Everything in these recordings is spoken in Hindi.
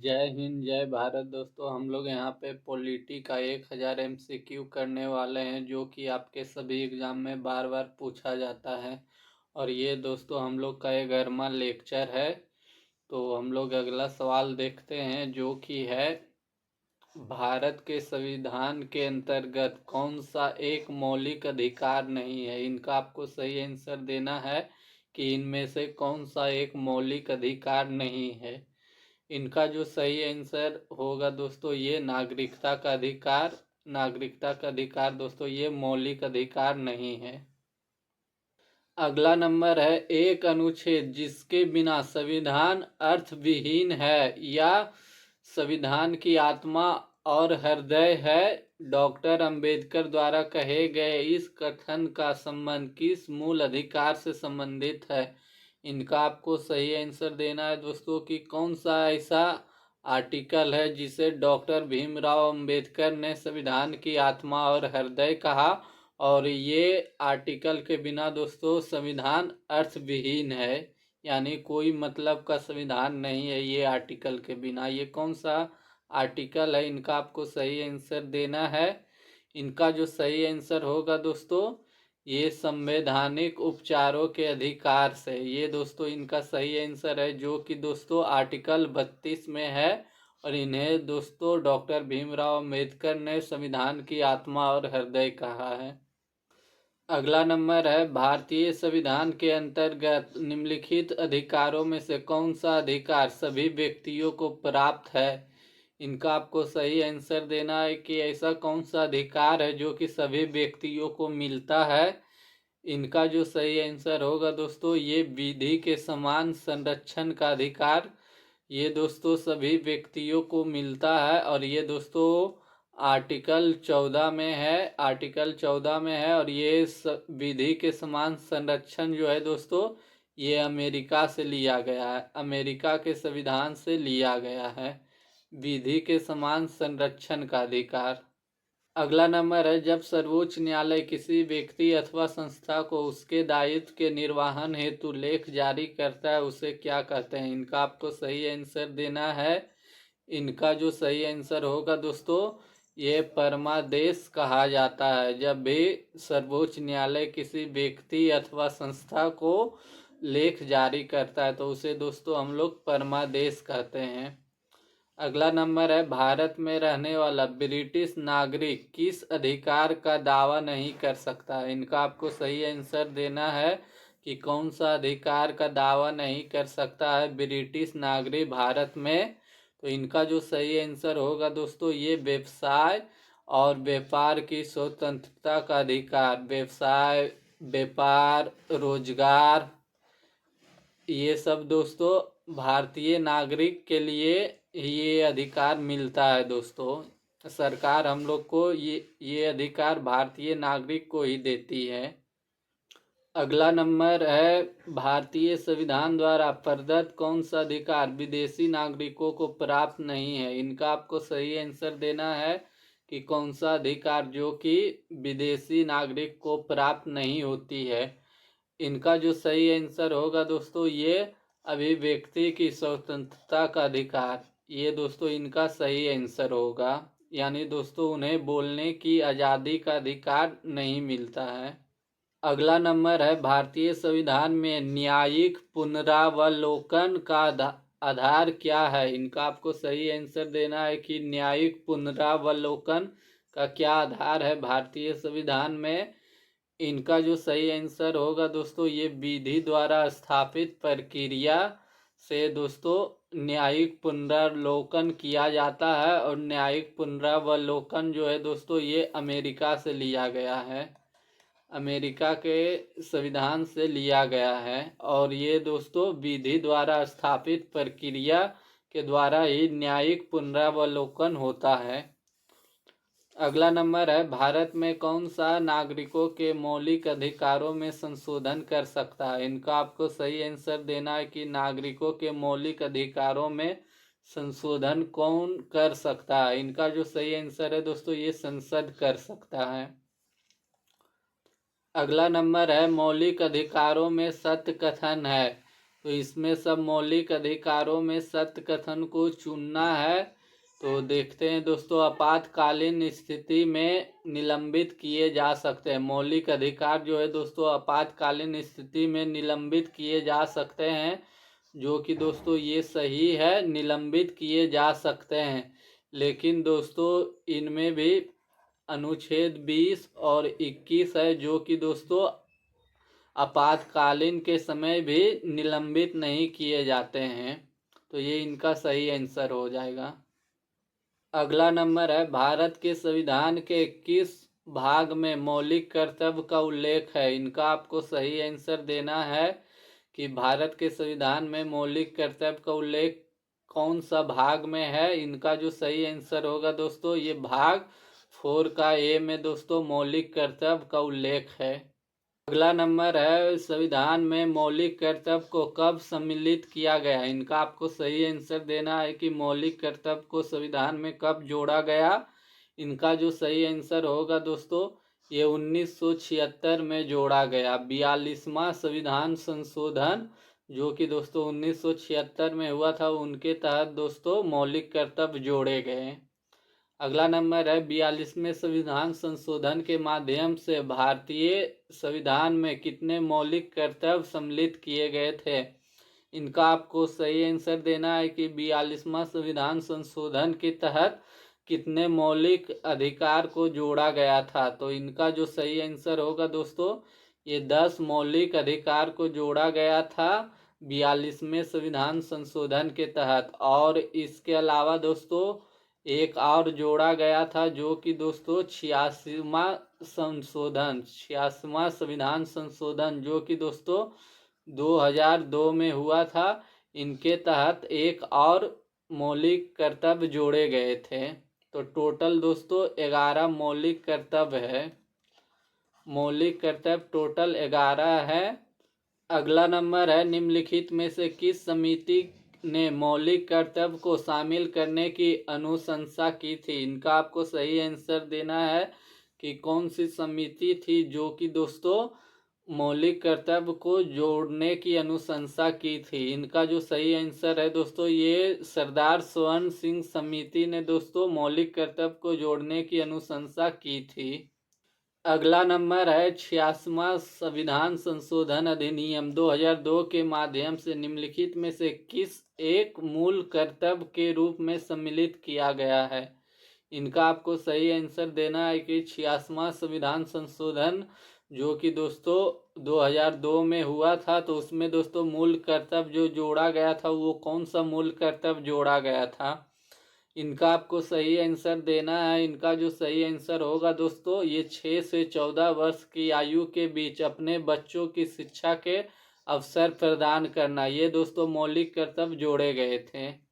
जय हिंद जय भारत। दोस्तों हम लोग यहाँ पे पॉलिटी का 1000 MCQ करने वाले हैं, जो कि आपके सभी एग्जाम में बार बार पूछा जाता है। और ये दोस्तों हम लोग का 11वां लेक्चर है। तो हम लोग अगला सवाल देखते हैं, जो कि है भारत के संविधान के अंतर्गत कौन सा एक मौलिक अधिकार नहीं है। इनका आपको सही आंसर देना है कि इनमें से कौन सा एक मौलिक अधिकार नहीं है। इनका जो सही आंसर होगा दोस्तों, ये नागरिकता का अधिकार। नागरिकता का अधिकार दोस्तों ये मौलिक अधिकार नहीं है। अगला नंबर है, एक अनुच्छेद जिसके बिना संविधान अर्थविहीन है या संविधान की आत्मा और हृदय है। डॉक्टर अंबेडकर द्वारा कहे गए इस कथन का संबंध किस मूल अधिकार से संबंधित है। इनका आपको सही आंसर देना है दोस्तों कि कौन सा ऐसा आर्टिकल है जिसे डॉक्टर भीमराव अंबेडकर ने संविधान की आत्मा और हृदय कहा। और ये आर्टिकल के बिना दोस्तों संविधान अर्थविहीन है, यानी कोई मतलब का संविधान नहीं है ये आर्टिकल के बिना। ये कौन सा आर्टिकल है, इनका आपको सही आंसर देना है। इनका जो सही आंसर होगा दोस्तों, ये संवैधानिक उपचारों के अधिकार से। ये दोस्तों इनका सही आंसर है, जो कि दोस्तों आर्टिकल 32 में है। और इन्हें दोस्तों डॉक्टर भीमराव अंबेडकर ने संविधान की आत्मा और हृदय कहा है। अगला नंबर है, भारतीय संविधान के अंतर्गत निम्नलिखित अधिकारों में से कौन सा अधिकार सभी व्यक्तियों को प्राप्त है। इनका आपको सही आंसर देना है कि ऐसा कौन सा अधिकार है जो कि सभी व्यक्तियों को मिलता है। इनका जो सही आंसर होगा दोस्तों, ये विधि के समान संरक्षण का अधिकार। ये दोस्तों सभी व्यक्तियों को मिलता है और ये दोस्तों आर्टिकल 14 में है। आर्टिकल 14 में है। और ये विधि के समान संरक्षण जो है दोस्तों, ये अमेरिका से लिया गया है। अमेरिका के संविधान से लिया गया है विधि के समान संरक्षण का अधिकार। अगला नंबर है, जब सर्वोच्च न्यायालय किसी व्यक्ति अथवा संस्था को उसके दायित्व के निर्वहन हेतु लेख जारी करता है, उसे क्या कहते हैं। इनका आपको सही आंसर देना है। इनका जो सही आंसर होगा दोस्तों, ये परमादेश कहा जाता है। जब भी सर्वोच्च न्यायालय किसी व्यक्ति अथवा संस्था को लेख जारी करता है तो उसे दोस्तों हम लोग परमादेश कहते हैं। अगला नंबर है, भारत में रहने वाला ब्रिटिश नागरिक किस अधिकार का दावा नहीं कर सकता। इनका आपको सही आंसर देना है कि कौन सा अधिकार का दावा नहीं कर सकता है ब्रिटिश नागरिक भारत में। तो इनका जो सही आंसर होगा दोस्तों, ये व्यवसाय और व्यापार की स्वतंत्रता का अधिकार। व्यवसाय, व्यापार, रोजगार, ये सब दोस्तों भारतीय नागरिक के लिए ये अधिकार मिलता है दोस्तों। सरकार हम लोग को ये अधिकार भारतीय नागरिक को ही देती है। अगला नंबर है, भारतीय संविधान द्वारा प्रदत्त कौन सा अधिकार विदेशी नागरिकों को प्राप्त नहीं है। इनका आपको सही आंसर देना है कि कौन सा अधिकार जो कि विदेशी नागरिक को प्राप्त नहीं होती है। इनका जो सही आंसर होगा दोस्तों, ये अभिव्यक्ति की स्वतंत्रता का अधिकार। ये दोस्तों इनका सही आंसर होगा, यानी दोस्तों उन्हें बोलने की आज़ादी का अधिकार नहीं मिलता है। अगला नंबर है, भारतीय संविधान में न्यायिक पुनरावलोकन का आधार क्या है। इनका आपको सही आंसर देना है कि न्यायिक पुनरावलोकन का क्या आधार है भारतीय संविधान में। इनका जो सही आंसर होगा दोस्तों, ये विधि द्वारा स्थापित प्रक्रिया से दोस्तों न्यायिक पुनरावलोकन किया जाता है। और न्यायिक पुनरावलोकन जो है दोस्तों, ये अमेरिका से लिया गया है। अमेरिका के संविधान से लिया गया है। और ये दोस्तों विधि द्वारा स्थापित प्रक्रिया के द्वारा ही न्यायिक पुनरावलोकन होता है। अगला नंबर है, भारत में कौन सा नागरिकों के मौलिक अधिकारों में संशोधन कर सकता है। इनका आपको सही आंसर देना है कि नागरिकों के मौलिक अधिकारों में संशोधन कौन कर सकता है। इनका जो सही आंसर है दोस्तों, ये संसद कर सकता है। अगला नंबर है, मौलिक अधिकारों में सत्य कथन है। तो इसमें सब मौलिक अधिकारों में सत्य कथन को चुनना है। तो देखते हैं दोस्तों, आपातकालीन स्थिति में निलंबित किए जा सकते हैं। मौलिक अधिकार जो है दोस्तों आपातकालीन स्थिति में निलंबित किए जा सकते हैं, जो कि दोस्तों ये सही है, निलंबित किए जा सकते हैं। लेकिन दोस्तों इनमें भी अनुच्छेद 20 और 21 है, जो कि दोस्तों आपातकालीन के समय भी निलंबित नहीं किए जाते हैं। तो ये इनका सही आंसर हो जाएगा। अगला नंबर है, भारत के संविधान के किस भाग में मौलिक कर्तव्य का उल्लेख है? इनका आपको सही आंसर देना है कि भारत के संविधान में मौलिक कर्तव्य का उल्लेख कौन सा भाग में है। इनका जो सही आंसर होगा दोस्तों, ये भाग 4 का ए में दोस्तों मौलिक कर्तव्य का उल्लेख है। अगला नंबर है, संविधान में मौलिक कर्तव्य को कब सम्मिलित किया गया? इनका आपको सही आंसर देना है कि मौलिक कर्तव्य को संविधान में कब जोड़ा गया। इनका जो सही आंसर होगा दोस्तों, ये 1976 में जोड़ा गया। 42वां संविधान संशोधन जो कि दोस्तों 1976 में हुआ था, उनके तहत दोस्तों मौलिक कर्तव्य जोड़े गए। अगला नंबर है, 42वें संविधान संशोधन के माध्यम से भारतीय संविधान में कितने मौलिक कर्तव्य सम्मिलित किए गए थे? इनका आपको सही आंसर देना है कि 42वां संविधान संशोधन के तहत कितने मौलिक अधिकार को जोड़ा गया था। तो इनका जो सही आंसर होगा दोस्तों, ये 10 मौलिक अधिकार को जोड़ा गया था 42वें संविधान संशोधन के तहत। और इसके अलावा दोस्तों एक और जोड़ा गया था, जो कि दोस्तों 86वां संविधान संशोधन जो कि दोस्तों 2002 में हुआ था। इनके तहत एक और मौलिक कर्तव्य जोड़े गए थे। तो टोटल दोस्तों 11 मौलिक कर्तव्य है। मौलिक कर्तव्य टोटल 11 है। अगला नंबर है, निम्नलिखित में से किस समिति ने मौलिक कर्तव्य को शामिल करने की अनुशंसा की थी? इनका आपको सही आंसर देना है कि कौन सी समिति थी जो कि दोस्तों मौलिक कर्तव्य को जोड़ने की अनुशंसा की थी। इनका जो सही आंसर है दोस्तों, ये सरदार स्वर्ण सिंह समिति ने दोस्तों मौलिक कर्तव्य को जोड़ने की अनुशंसा की थी। अगला नंबर है, 86वां संविधान संशोधन अधिनियम 2002 के माध्यम से निम्नलिखित में से किस एक मूल कर्तव्य के रूप में सम्मिलित किया गया है? इनका आपको सही आंसर देना है कि 86वां संविधान संशोधन जो कि दोस्तों 2002 में हुआ था, तो उसमें दोस्तों मूल कर्तव्य जो जोड़ा गया था, वो कौन सा मूल कर्तव्य जोड़ा गया था? इनका आपको सही आंसर देना है। इनका जो सही आंसर होगा दोस्तों, ये 6 से 14 वर्ष की आयु के बीच अपने बच्चों की शिक्षा के अवसर प्रदान करना, ये दोस्तों मौलिक कर्तव्य जोड़े गए थे।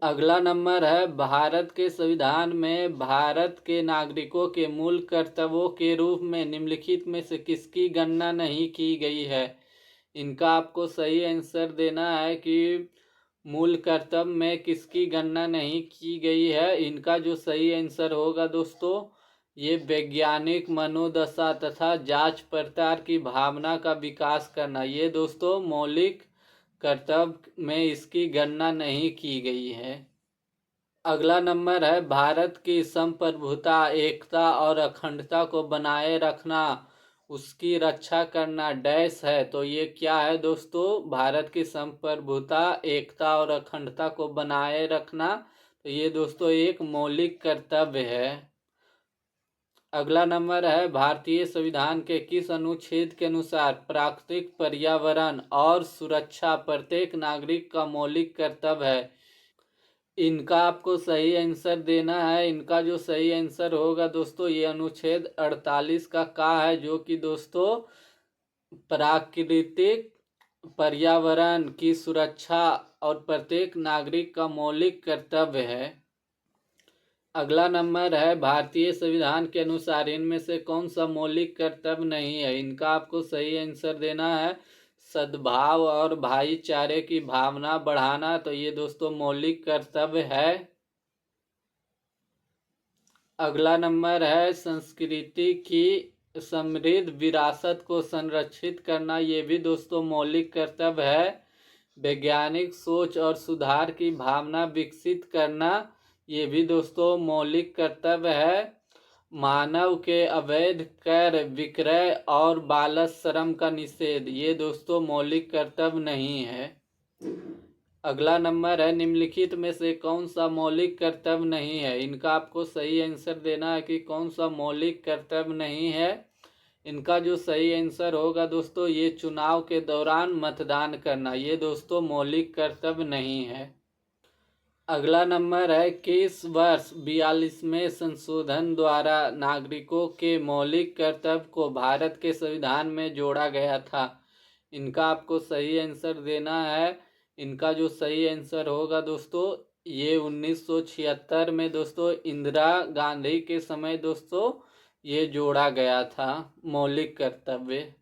अगला नंबर है, भारत के संविधान में भारत के नागरिकों के मूल कर्तव्यों के रूप में निम्नलिखित में से किसकी गणना नहीं की गई है? इनका आपको सही आंसर देना है कि मूल कर्तव्य में किसकी गणना नहीं की गई है। इनका जो सही आंसर होगा दोस्तों, ये वैज्ञानिक मनोदशा तथा जांच पड़ताल की भावना का विकास करना, ये दोस्तों मौलिक कर्तव्य में इसकी गणना नहीं की गई है। अगला नंबर है, भारत की संप्रभुता, एकता और अखंडता को बनाए रखना, उसकी रक्षा करना डैश है। तो ये क्या है दोस्तों? भारत की संप्रभुता, एकता और अखंडता को बनाए रखना, तो ये दोस्तों एक मौलिक कर्तव्य है। अगला नंबर है, भारतीय संविधान के किस अनुच्छेद के अनुसार प्राकृतिक पर्यावरण और सुरक्षा प्रत्येक नागरिक का मौलिक कर्तव्य है? इनका आपको सही आंसर देना है। इनका जो सही आंसर होगा दोस्तों, ये अनुच्छेद 48 का है, जो कि दोस्तों प्राकृतिक पर्यावरण की सुरक्षा और प्रत्येक नागरिक का मौलिक कर्तव्य है। अगला नंबर है, भारतीय संविधान के अनुसार इनमें से कौन सा मौलिक कर्तव्य नहीं है? इनका आपको सही आंसर देना है। सद्भाव और भाईचारे की भावना बढ़ाना, तो ये दोस्तों मौलिक कर्तव्य है। अगला नंबर है, संस्कृति की समृद्ध विरासत को संरक्षित करना, ये भी दोस्तों मौलिक कर्तव्य है। वैज्ञानिक सोच और सुधार की भावना विकसित करना, ये भी दोस्तों मौलिक कर्तव्य है। मानव के अवैध क्रय विक्रय और बाल श्रम का निषेध, ये दोस्तों मौलिक कर्तव्य नहीं है। अगला नंबर है, निम्नलिखित में से कौन सा मौलिक कर्तव्य नहीं है। इनका आपको सही आंसर देना है कि कौन सा मौलिक कर्तव्य नहीं है। इनका जो सही आंसर होगा दोस्तों, ये चुनाव के दौरान मतदान करना, ये दोस्तों मौलिक कर्तव्य नहीं है। अगला नंबर है, किस वर्ष 42वें संशोधन द्वारा नागरिकों के मौलिक कर्तव्य को भारत के संविधान में जोड़ा गया था। इनका आपको सही आंसर देना है। इनका जो सही आंसर होगा दोस्तों, ये 1976 में दोस्तों इंदिरा गांधी के समय दोस्तों ये जोड़ा गया था मौलिक कर्तव्य।